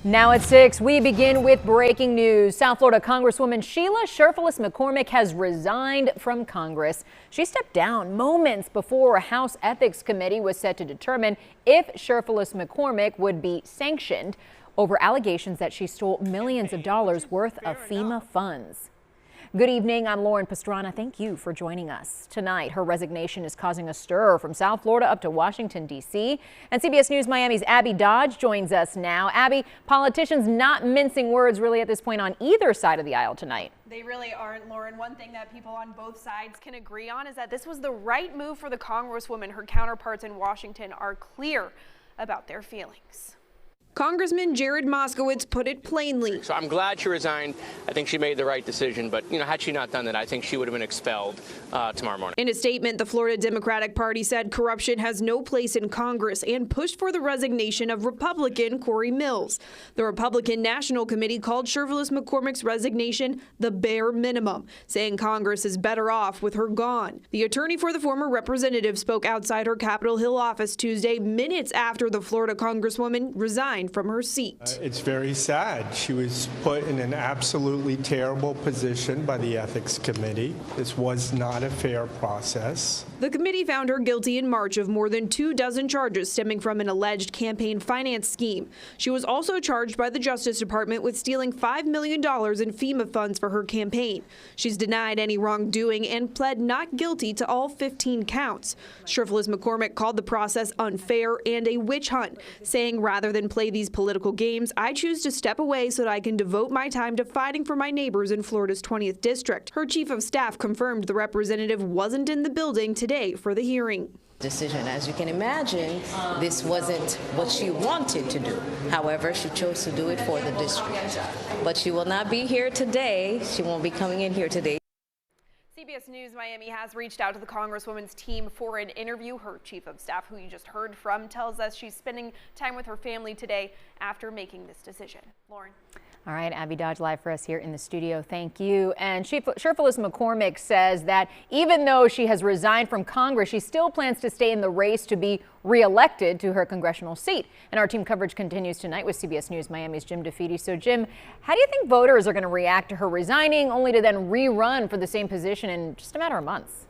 Now at 6, we begin with breaking news. South Florida Congresswoman Rep.Cherfilus-McCormick has resigned from Congress. She stepped down moments before a House Ethics Committee was set to determine if Cherfilus-McCormick would be sanctioned over allegations that she stole millions of dollars worth of FEMA funds. Good evening. I'm Lauren Pastrana. Thank you for joining us. Tonight, her resignation is causing a stir from South Florida up to Washington, D.C. And CBS News Miami's Abby Dodge joins us now. Abby, politicians not mincing words really at this point on either side of the aisle tonight. They really aren't, Lauren. One thing that people on both sides can agree on is that this was the right move for the Congresswoman. Her counterparts in Washington are clear about their feelings. Congressman Jared Moskowitz put it plainly. So I'm glad she resigned. I think she made the right decision. But, had she not done that, I think she would have been expelled tomorrow morning. In a statement, the Florida Democratic Party said corruption has no place in Congress and pushed for the resignation of Republican Corey Mills. The Republican National Committee called Cherfilus-McCormick's resignation the bare minimum, saying Congress is better off with her gone. The attorney for the former representative spoke outside her Capitol Hill office Tuesday, minutes after the Florida Congresswoman resigned from her seat. It's very sad. She was put in an absolutely terrible position by the Ethics Committee. This was not a fair process. The committee found her guilty in March of more than 24 charges stemming from an alleged campaign finance scheme. She was also charged by the Justice Department with stealing $5 million in FEMA funds for her campaign. She's denied any wrongdoing and pled not guilty to all 15 counts. Cherfilus-McCormick called the process unfair and a witch hunt, saying rather than play these political games, I choose to step away so that I can devote my time to fighting for my neighbors in Florida's 20th district. Her chief of staff confirmed the representative wasn't in the building today for the hearing. Decision. As you can imagine, this wasn't what she wanted to do. However, she chose to do it for the district. But she will not be here today. She won't be coming in here today. CBS News Miami has reached out to the Congresswoman's team for an interview. Her chief of staff, who you just heard from, tells us she's spending time with her family today after making this decision. Lauren. All right, Abby Dodge live for us here in the studio. Thank you. And Cherfilus-McCormick says that even though she has resigned from Congress, she still plans to stay in the race to be reelected to her congressional seat. And our team coverage continues tonight with CBS News Miami's Jim DeFede. So, Jim, how do you think voters are going to react to her resigning, only to then rerun for the same position in just a matter of months?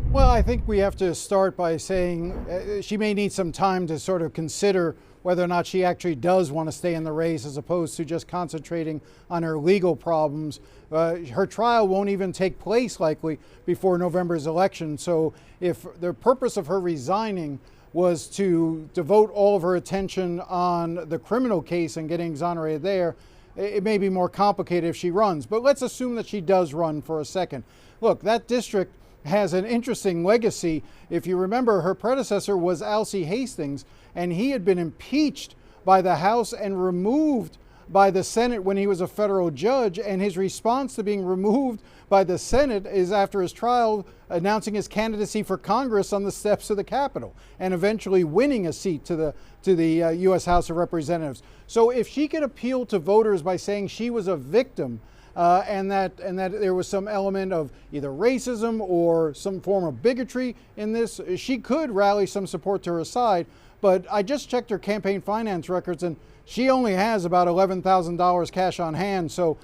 Well, I think we have to start by saying she may need some time to sort of consider whether or not she actually does want to stay in the race as opposed to just concentrating on her legal problems. Her trial won't even take place likely before November's election. So if the purpose of her resigning was to devote all of her attention on the criminal case and getting exonerated there, it may be more complicated if she runs. But let's assume that she does run for a second. Look, that district has an interesting legacy. If you remember, her predecessor was Alcee Hastings, and he had been impeached by the House and removed by the Senate when he was a federal judge. And his response to being removed by the Senate is, after his trial, announcing his candidacy for Congress on the steps of the Capitol and eventually winning a seat to the U.S. House of Representatives. So if she could appeal to voters by saying she was a victim, and that there was some element of either racism or some form of bigotry in this, she could rally some support to her side. But I just checked her campaign finance records, and she only has about $11,000 cash on hand. So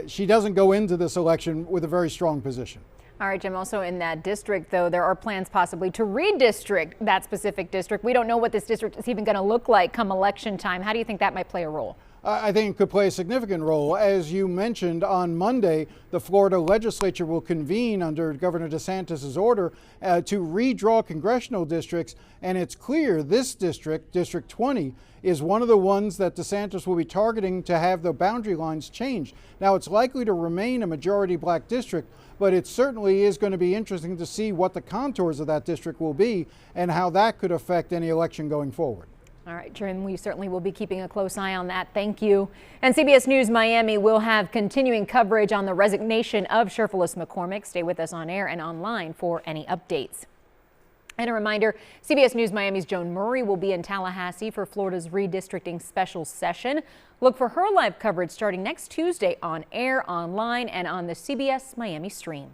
she doesn't go into this election with a very strong position. All right, Jim, also in that district, though, there are plans possibly to redistrict that specific district. We don't know what this district is even going to look like come election time. How do you think that might play a role? I think it could play a significant role. As you mentioned, on Monday, the Florida legislature will convene under Governor DeSantis' order to redraw congressional districts. And it's clear this district, District 20, is one of the ones that DeSantis will be targeting to have the boundary lines changed. Now, it's likely to remain a majority black district, but it certainly is going to be interesting to see what the contours of that district will be and how that could affect any election going forward. All right, Jim, we certainly will be keeping a close eye on that. Thank you. And CBS News Miami will have continuing coverage on the resignation of Cherfilus-McCormick. Stay with us on air and online for any updates. And a reminder, CBS News Miami's Joan Murray will be in Tallahassee for Florida's redistricting special session. Look for her live coverage starting next Tuesday on air, online, and on the CBS Miami stream.